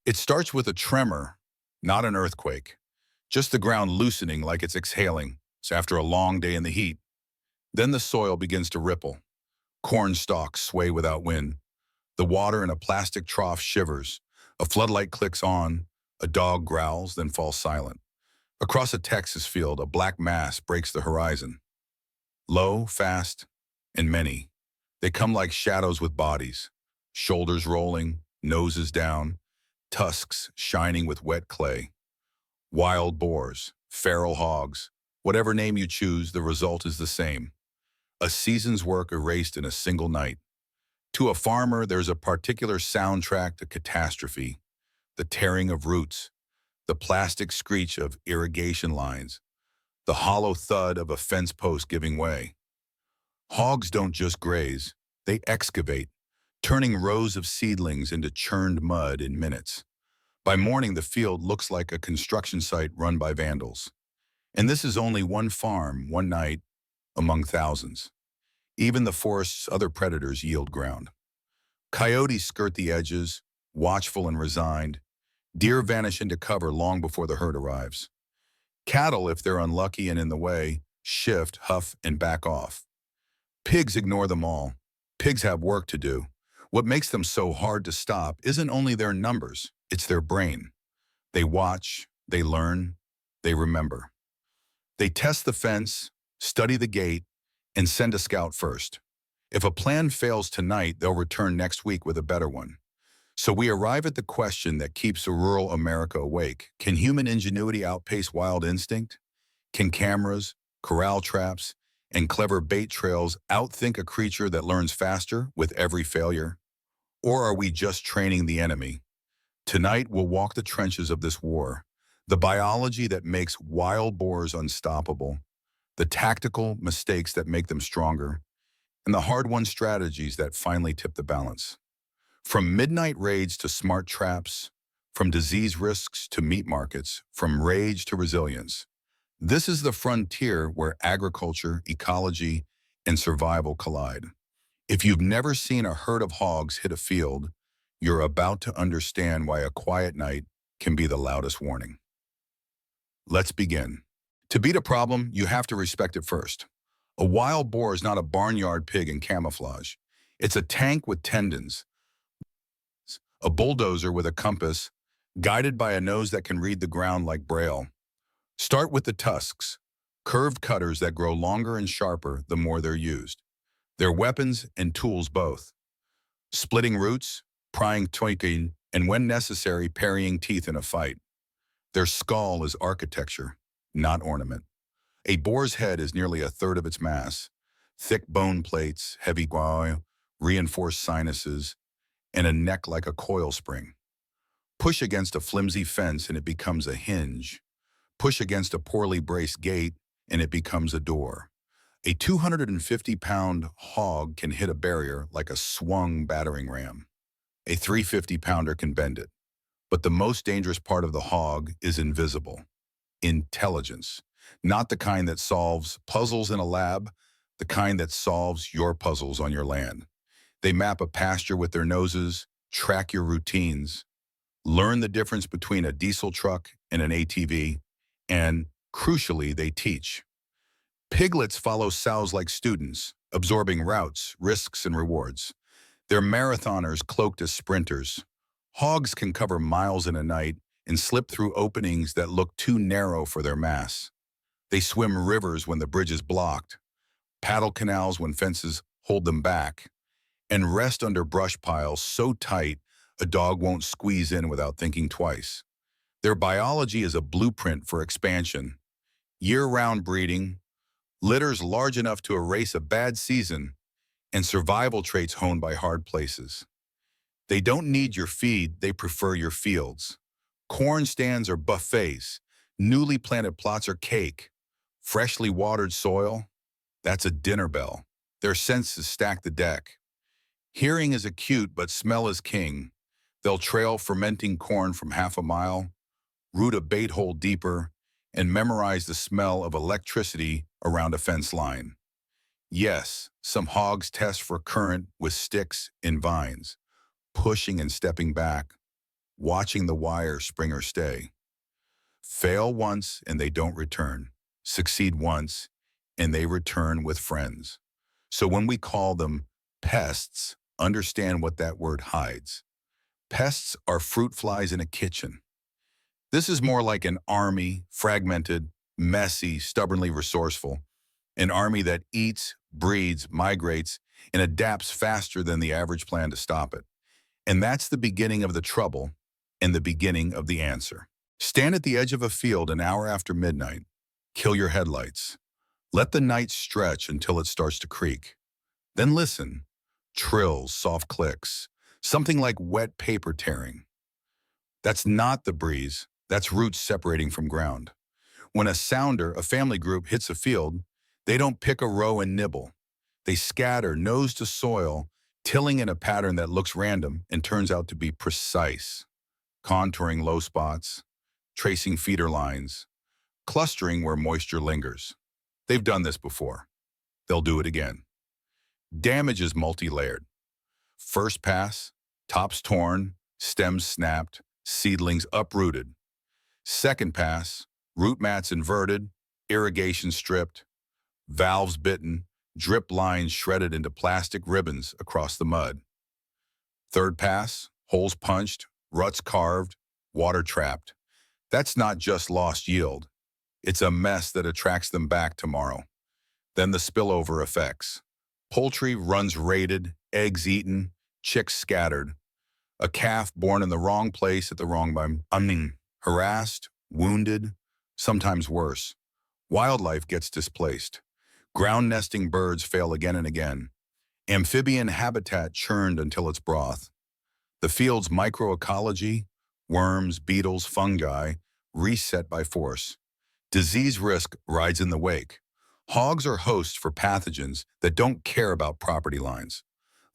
It starts with a tremor, not an earthquake, just the ground loosening like it's exhaling. So after a long day in the heat, then the soil begins to ripple. Corn stalks sway without wind. The water in a plastic trough shivers. A floodlight clicks on. A dog growls, then falls silent. Across a Texas field, a black mass breaks the horizon. Low, fast, and many. They come like shadows with bodies. Shoulders rolling, noses down, tusks shining with wet clay. Wild boars, feral hogs, whatever name you choose, the result is the same. A season's work erased in a single night. To a farmer, there's a particular soundtrack to catastrophe, the tearing of roots, the plastic screech of irrigation lines, the hollow thud of a fence post giving way. Hogs don't just graze, they excavate, turning rows of seedlings into churned mud in minutes. By morning, the field looks like a construction site run by vandals. And this is only one farm, one night, among thousands. Even the forest's other predators yield ground. Coyotes skirt the edges, watchful and resigned. Deer vanish into cover long before the herd arrives. Cattle, if they're unlucky and in the way, shift, huff, and back off. Pigs ignore them all. Pigs have work to do. What makes them so hard to stop isn't only their numbers, it's their brain. They watch, they learn, they remember. They test the fence, study the gate, and send a scout first. If a plan fails tonight, they'll return next week with a better one. So we arrive at the question that keeps rural America awake. Can human ingenuity outpace wild instinct? Can cameras, corral traps, and clever bait trails outthink a creature that learns faster with every failure? Or are we just training the enemy? Tonight, we'll walk the trenches of this war, the biology that makes wild boars unstoppable, the tactical mistakes that make them stronger, and the hard-won strategies that finally tip the balance. From midnight raids to smart traps, from disease risks to meat markets, from rage to resilience, this is the frontier where agriculture, ecology, and survival collide. If you've never seen a herd of hogs hit a field, you're about to understand why a quiet night can be the loudest warning. Let's begin. To beat a problem, you have to respect it first. A wild boar is not a barnyard pig in camouflage. It's a tank with tendons, a bulldozer with a compass, guided by a nose that can read the ground like Braille. Start with the tusks, curved cutters that grow longer and sharper the more they're used. They're weapons and tools both. Splitting roots, prying twinkling, and when necessary, parrying teeth in a fight. Their skull is architecture, not ornament. A boar's head is nearly a third of its mass. Thick bone plates, heavy guile, reinforced sinuses, and a neck like a coil spring. Push against a flimsy fence and it becomes a hinge. Push against a poorly braced gate and it becomes a door. A 250-pound hog can hit a barrier like a swung battering ram. A 350-pounder can bend it. But the most dangerous part of the hog is invisible. Intelligence. Not the kind that solves puzzles in a lab, the kind that solves your puzzles on your land. They map a pasture with their noses, track your routines, learn the difference between a diesel truck and an ATV, and, crucially, they teach. Piglets follow sows like students, absorbing routes, risks, and rewards. They're marathoners cloaked as sprinters. Hogs can cover miles in a night and slip through openings that look too narrow for their mass. They swim rivers when the bridge is blocked, paddle canals when fences hold them back, and rest under brush piles so tight a dog won't squeeze in without thinking twice. Their biology is a blueprint for expansion. Year-round breeding, litters large enough to erase a bad season, and survival traits honed by hard places. They don't need your feed, they prefer your fields. Corn stands are buffets, newly planted plots are cake. Freshly watered soil, that's a dinner bell. Their senses stack the deck. Hearing is acute, but smell is king. They'll trail fermenting corn from half a mile, root a bait hole deeper, and memorize the smell of electricity around a fence line. Yes, some hogs test for current with sticks and vines, pushing and stepping back. watching the wire spring or stay. Fail once and they don't return. Succeed once and they return with friends. So when we call them pests, understand what that word hides. Pests are fruit flies in a kitchen. This is more like an army, fragmented, messy, stubbornly resourceful. An army that eats, breeds, migrates, and adapts faster than the average plan to stop it. And that's the beginning of the trouble and the beginning of the answer. Stand at the edge of a field an hour after midnight. Kill your headlights. Let the night stretch until it starts to creak. Then listen. Trills, soft clicks, something like wet paper tearing. That's not the breeze. That's roots separating from ground. When a sounder, a family group, hits a field, they don't pick a row and nibble. They scatter nose to soil, tilling in a pattern that looks random and turns out to be precise, contouring low spots, tracing feeder lines, clustering where moisture lingers. They've done this before. They'll do it again. Damage is multi-layered. First pass, tops torn, stems snapped, seedlings uprooted. Second pass, root mats inverted, irrigation stripped, valves bitten, drip lines shredded into plastic ribbons across the mud. Third pass, holes punched, ruts carved, water trapped. That's not just lost yield. It's a mess that attracts them back tomorrow. Then the spillover effects. Poultry runs raided, eggs eaten, chicks scattered. A calf born in the wrong place at the wrong time. Harassed, wounded, sometimes worse. Wildlife gets displaced. Ground nesting birds fail again and again. Amphibian habitat churned until it's broth. The field's microecology, worms, beetles, fungi, reset by force. Disease risk rides in the wake. Hogs are hosts for pathogens that don't care about property lines.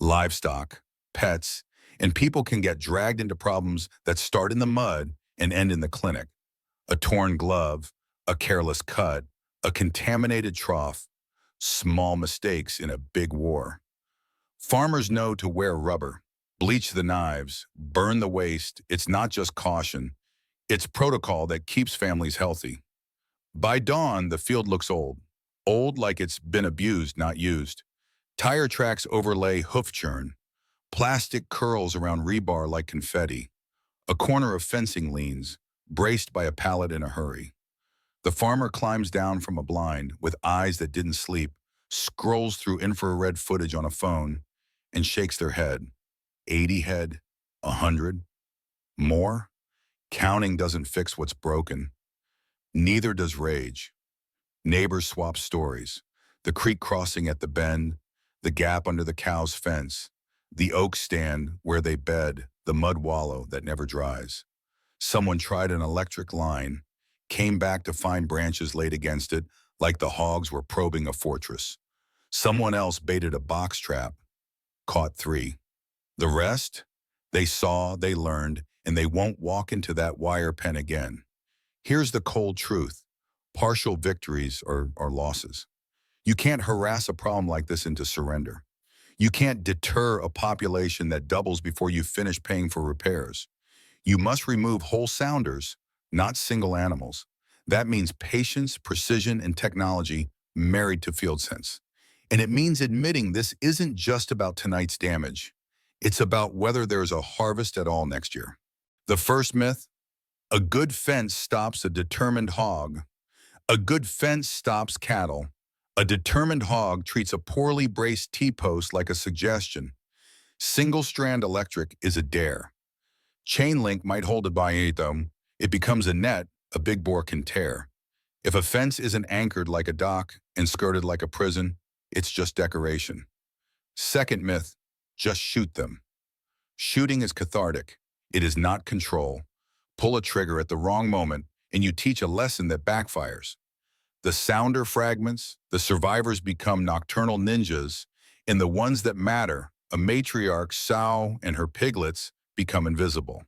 Livestock, pets, and people can get dragged into problems that start in the mud and end in the clinic. A torn glove, a careless cut, a contaminated trough, small mistakes in a big war. Farmers know to wear rubber, bleach the knives, burn the waste. It's not just caution. It's protocol that keeps families healthy. By dawn, the field looks old. Old like it's been abused, not used. Tire tracks overlay hoof churn. Plastic curls around rebar like confetti. A corner of fencing leans, braced by a pallet in a hurry. The farmer climbs down from a blind with eyes that didn't sleep, scrolls through infrared footage on a phone, and shakes their head. 80 head? 100? More? Counting doesn't fix what's broken. Neither does rage. Neighbors swap stories. The creek crossing at the bend, the gap under the cow's fence, the oak stand where they bed, the mud wallow that never dries. Someone tried an electric line, came back to find branches laid against it like the hogs were probing a fortress. Someone else baited a box trap, caught 3. The rest? They saw, they learned, and they won't walk into that wire pen again. Here's the cold truth. Partial victories are losses. You can't harass a problem like this into surrender. You can't deter a population that doubles before you finish paying for repairs. You must remove whole sounders, not single animals. That means patience, precision, and technology married to field sense. And it means admitting this isn't just about tonight's damage. It's about whether there's a harvest at all next year. The first myth, a good fence stops a determined hog. A good fence stops cattle. A determined hog treats a poorly braced T-post like a suggestion. Single-strand electric is a dare. Chain link might hold it by anything. It becomes a net a big bore can tear. If a fence isn't anchored like a dock and skirted like a prison, it's just decoration. Second myth, just shoot them. Shooting is cathartic. It is not control. Pull a trigger at the wrong moment and you teach a lesson that backfires. The sounder fragments, the survivors become nocturnal ninjas, and the ones that matter, a matriarch sow and her piglets, become invisible.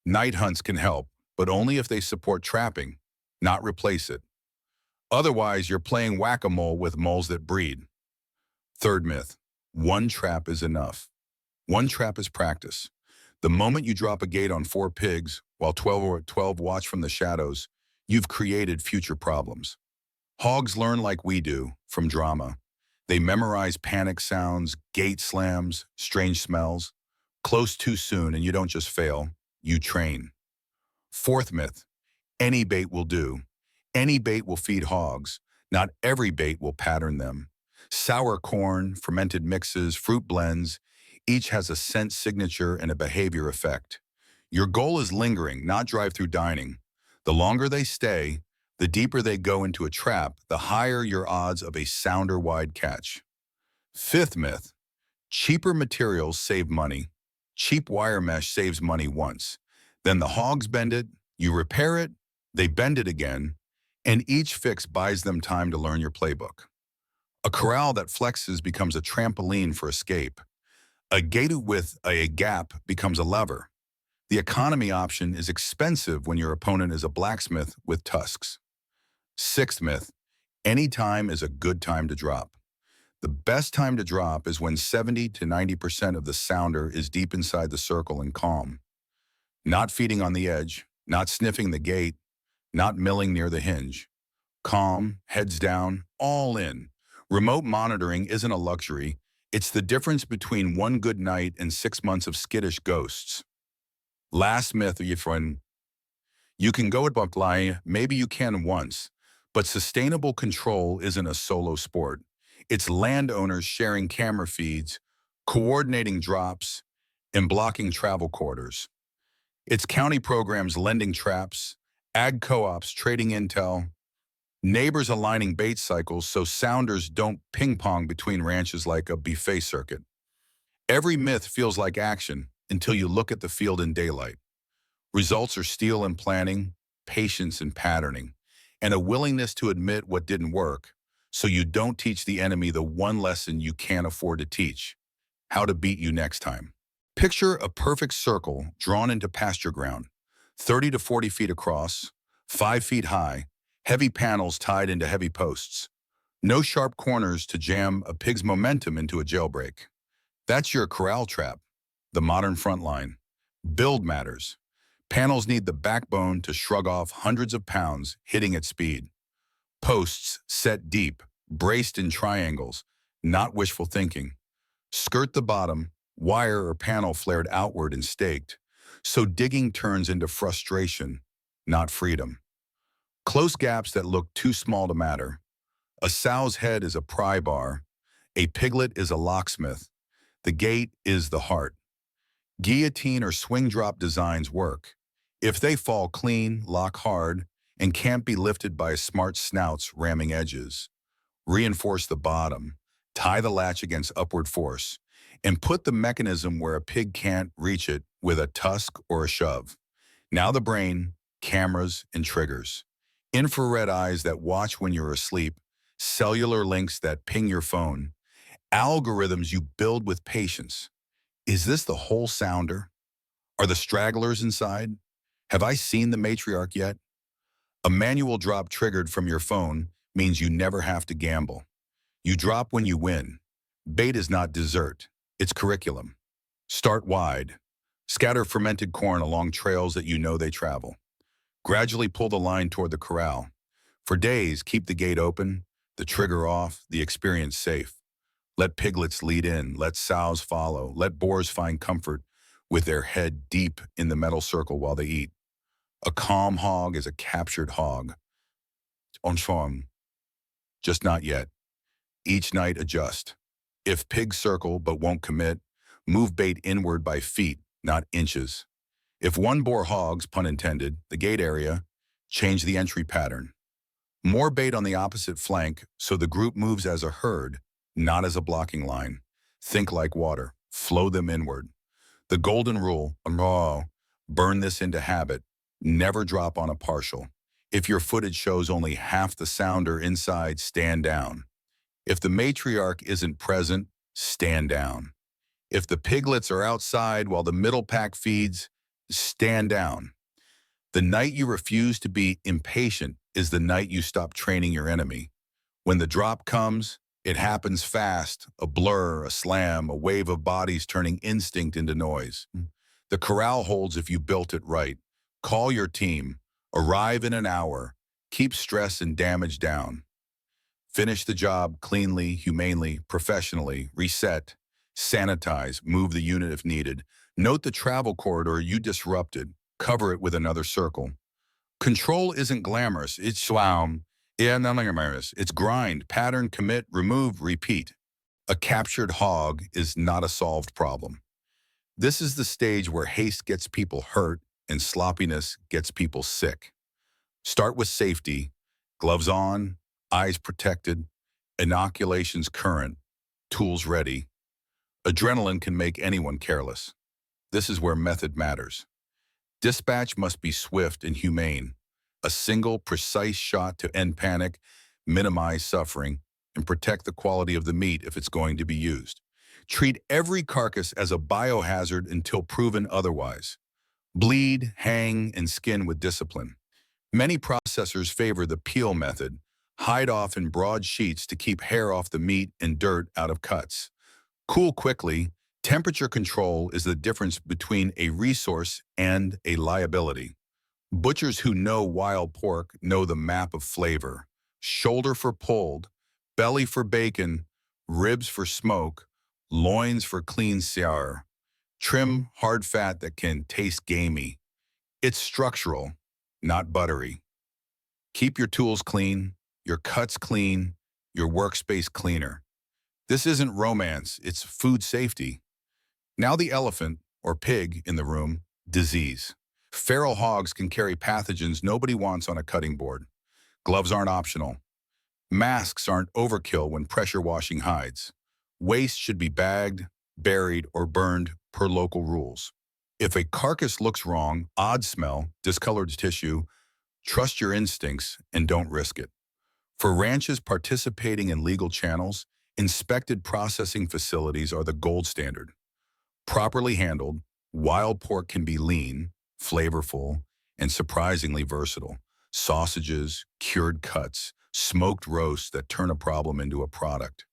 Night hunts can help, but only if they support trapping, not replace it. Otherwise, you're playing whack-a-mole with moles that breed. Third myth, one trap is enough. One trap is practice. The moment you drop a gate on 4 pigs, while 12 watch from the shadows, you've created future problems. Hogs learn like we do, from drama. They memorize panic sounds, gate slams, strange smells. Close too soon and you don't just fail, you train. Fourth myth, any bait will do. Any bait will feed hogs. Not every bait will pattern them. Sour corn, fermented mixes, fruit blends, each has a scent signature and a behavior effect. Your goal is lingering, not drive-through dining. The longer they stay, the deeper they go into a trap, the higher your odds of a sounder-wide catch. Fifth myth, cheaper materials save money. Cheap wire mesh saves money once. Then the hogs bend it, you repair it, they bend it again, and each fix buys them time to learn your playbook. A corral that flexes becomes a trampoline for escape. A gate with a gap becomes a lever. The economy option is expensive when your opponent is a blacksmith with tusks. Sixth myth, any time is a good time to drop. The best time to drop is when 70 to 90% of the sounder is deep inside the circle and calm. Not feeding on the edge, not sniffing the gate, not milling near the hinge. Calm, heads down, all in. Remote monitoring isn't a luxury. It's the difference between one good night and 6 months of skittish ghosts. Last myth, friend. You can go at bucklie, maybe you can once, but sustainable control isn't a solo sport. It's landowners sharing camera feeds, coordinating drops, and blocking travel quarters. It's county programs lending traps, ag co-ops trading intel, neighbors aligning bait cycles so sounders don't ping-pong between ranches like a buffet circuit. Every myth feels like action until you look at the field in daylight. Results are steel and planning, patience and patterning, and a willingness to admit what didn't work so you don't teach the enemy the one lesson you can't afford to teach: how to beat you next time. Picture a perfect circle drawn into pasture ground, 30 to 40 feet across, 5 feet high, heavy panels tied into heavy posts. No sharp corners to jam a pig's momentum into a jailbreak. That's your corral trap, the modern front line. Build matters. Panels need the backbone to shrug off hundreds of pounds hitting at speed. Posts set deep, braced in triangles, not wishful thinking. Skirt the bottom, wire or panel flared outward and staked, so digging turns into frustration, not freedom. Close gaps that look too small to matter. A sow's head is a pry bar. A piglet is a locksmith. The gate is the heart. Guillotine or swing drop designs work. If they fall clean, lock hard, and can't be lifted by smart snouts ramming edges. Reinforce the bottom, tie the latch against upward force, and put the mechanism where a pig can't reach it with a tusk or a shove. Now the brain, cameras, and triggers. Infrared eyes that watch when you're asleep, cellular links that ping your phone, algorithms you build with patience. Is this the whole sounder? Are the stragglers inside? Have I seen the matriarch yet? A manual drop triggered from your phone means you never have to gamble. You drop when you win. Bait is not dessert, it's curriculum. Start wide. Scatter fermented corn along trails that you know they travel. Gradually pull the line toward the corral. For days, keep the gate open, the trigger off, the experience safe. Let piglets lead in, let sows follow, let boars find comfort with their head deep in the metal circle while they eat. A calm hog is a captured hog. On form, just not yet. Each night adjust. If pigs circle but won't commit, move bait inward by feet, not inches. If one boar hogs, pun intended, the gate area, change the entry pattern. More bait on the opposite flank so the group moves as a herd, not as a blocking line. Think like water, flow them inward. The golden rule, burn this into habit, never drop on a partial. If your footage shows only half the sounder inside, stand down. If the matriarch isn't present, stand down. If the piglets are outside while the middle pack feeds, stand down. The night you refuse to be impatient is the night you stop training your enemy. When the drop comes, it happens fast, a blur, a slam, a wave of bodies turning instinct into noise. The corral holds if you built it right. Call your team. Arrive in an hour. Keep stress and damage down. Finish the job cleanly, humanely, professionally. Reset. Sanitize. Move the unit if needed. Note the travel corridor you disrupted. Cover it with another circle. Control isn't glamorous. It's slam. Yeah, not glamorous. It's grind, pattern, commit, remove, repeat. A captured hog is not a solved problem. This is the stage where haste gets people hurt and sloppiness gets people sick. Start with safety, gloves on, eyes protected, inoculations current, tools ready. Adrenaline can make anyone careless. This is where method matters. Dispatch must be swift and humane. A single, precise shot to end panic, minimize suffering, and protect the quality of the meat if it's going to be used. Treat every carcass as a biohazard until proven otherwise. Bleed, hang, and skin with discipline. Many processors favor the peel method, hide off in broad sheets to keep hair off the meat and dirt out of cuts. Cool quickly. Temperature control is the difference between a resource and a liability. Butchers who know wild pork know the map of flavor. Shoulder for pulled, belly for bacon, ribs for smoke, loins for clean sour. Trim hard fat that can taste gamey. It's structural, not buttery. Keep your tools clean, your cuts clean, your workspace cleaner. This isn't romance, it's food safety. Now the elephant, or pig, in the room, disease. Feral hogs can carry pathogens nobody wants on a cutting board. Gloves aren't optional. Masks aren't overkill when pressure washing hides. Waste should be bagged, buried, or burned per local rules. If a carcass looks wrong, odd smell, discolored tissue, trust your instincts and don't risk it. For ranches participating in legal channels, inspected processing facilities are the gold standard. Properly handled, wild pork can be lean, flavorful, and surprisingly versatile. Sausages, cured cuts, smoked roasts that turn a problem into a product.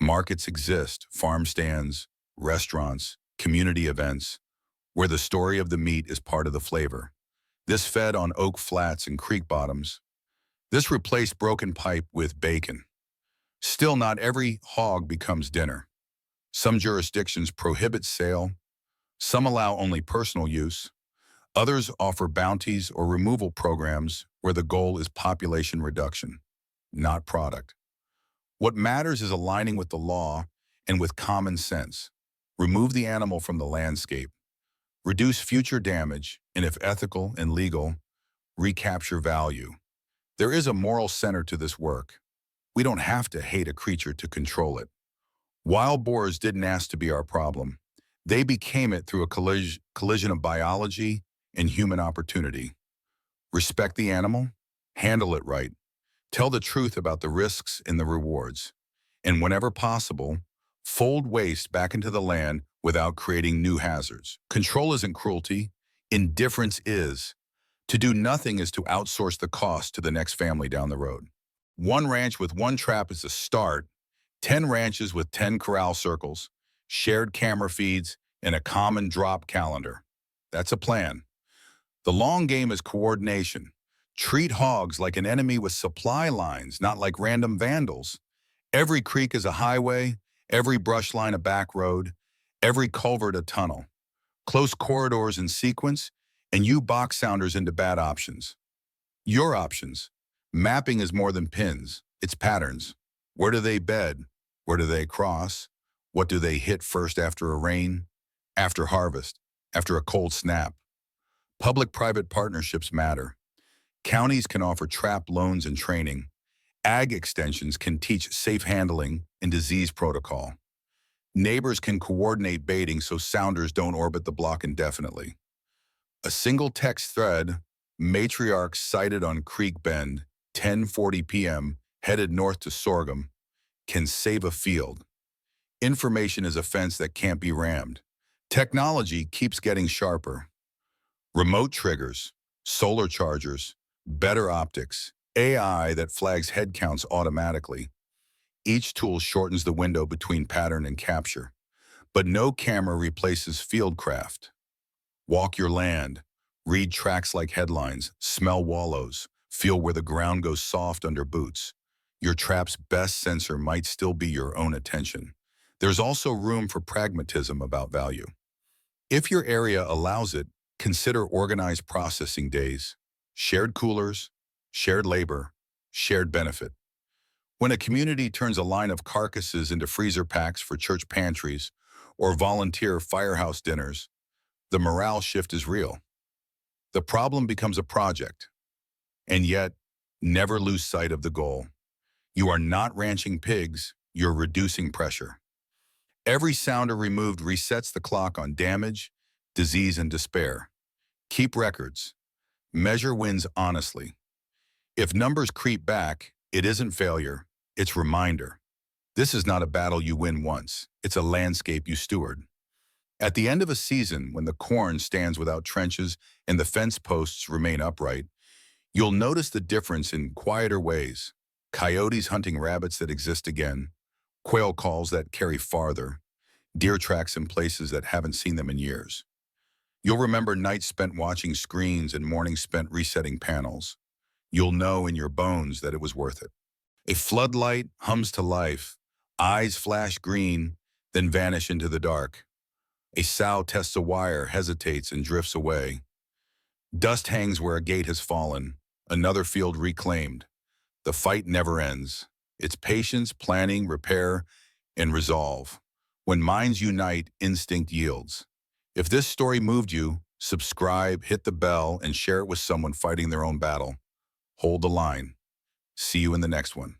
Markets exist, farm stands, restaurants, community events, where the story of the meat is part of the flavor. This fed on oak flats and creek bottoms. This replaced broken pipe with bacon. Still, not every hog becomes dinner. Some jurisdictions prohibit sale. Some allow only personal use. Others offer bounties or removal programs where the goal is population reduction, not product. What matters is aligning with the law and with common sense. Remove the animal from the landscape. Reduce future damage, and if ethical and legal, recapture value. There is a moral center to this work. We don't have to hate a creature to control it. Wild boars didn't ask to be our problem. They became it through a collision of biology and human opportunity. Respect the animal, handle it right, tell the truth about the risks and the rewards, and whenever possible, fold waste back into the land without creating new hazards. Control isn't cruelty, indifference is. To do nothing is to outsource the cost to the next family down the road. One ranch with one trap is a start, 10 ranches with 10 corral circles, shared camera feeds, and a common drop calendar. That's a plan. The long game is coordination. Treat hogs like an enemy with supply lines, not like random vandals. Every creek is a highway, every brush line a back road, every culvert a tunnel. Close corridors in sequence, and you box sounders into bad options. Your options. Mapping is more than pins, it's patterns. Where do they bed? Where do they cross? What do they hit first after a rain? After harvest? After a cold snap? Public-private partnerships matter. Counties can offer trap loans and training. Ag extensions can teach safe handling and disease protocol. Neighbors can coordinate baiting so sounders don't orbit the block indefinitely. A single text thread, matriarch sighted on Creek Bend, 10:40 p.m., headed north to Sorghum, can save a field. Information is a fence that can't be rammed. Technology keeps getting sharper. Remote triggers, solar chargers, better optics, AI that flags head counts automatically. Each tool shortens the window between pattern and capture. But no camera replaces fieldcraft. Walk your land. Read tracks like headlines. Smell wallows. Feel where the ground goes soft under boots. Your trap's best sensor might still be your own attention. There's also room for pragmatism about value. If your area allows it, consider organized processing days, shared coolers, shared labor, shared benefit. When a community turns a line of carcasses into freezer packs for church pantries or volunteer firehouse dinners, the morale shift is real. The problem becomes a project, and yet, never lose sight of the goal. You are not ranching pigs, you're reducing pressure. Every sounder removed resets the clock on damage, disease, and despair. Keep records. Measure wins honestly. If numbers creep back, it isn't failure, it's reminder. This is not a battle you win once, it's a landscape you steward. At the end of a season, when the corn stands without trenches and the fence posts remain upright, you'll notice the difference in quieter ways. Coyotes hunting rabbits that exist again, quail calls that carry farther, deer tracks in places that haven't seen them in years. You'll remember nights spent watching screens and mornings spent resetting panels. You'll know in your bones that it was worth it. A floodlight hums to life, eyes flash green, then vanish into the dark. A sow tests a wire, hesitates, and drifts away. Dust hangs where a gate has fallen, another field reclaimed. The fight never ends. It's patience, planning, repair, and resolve. When minds unite, instinct yields. If this story moved you, subscribe, hit the bell, and share it with someone fighting their own battle. Hold the line. See you in the next one.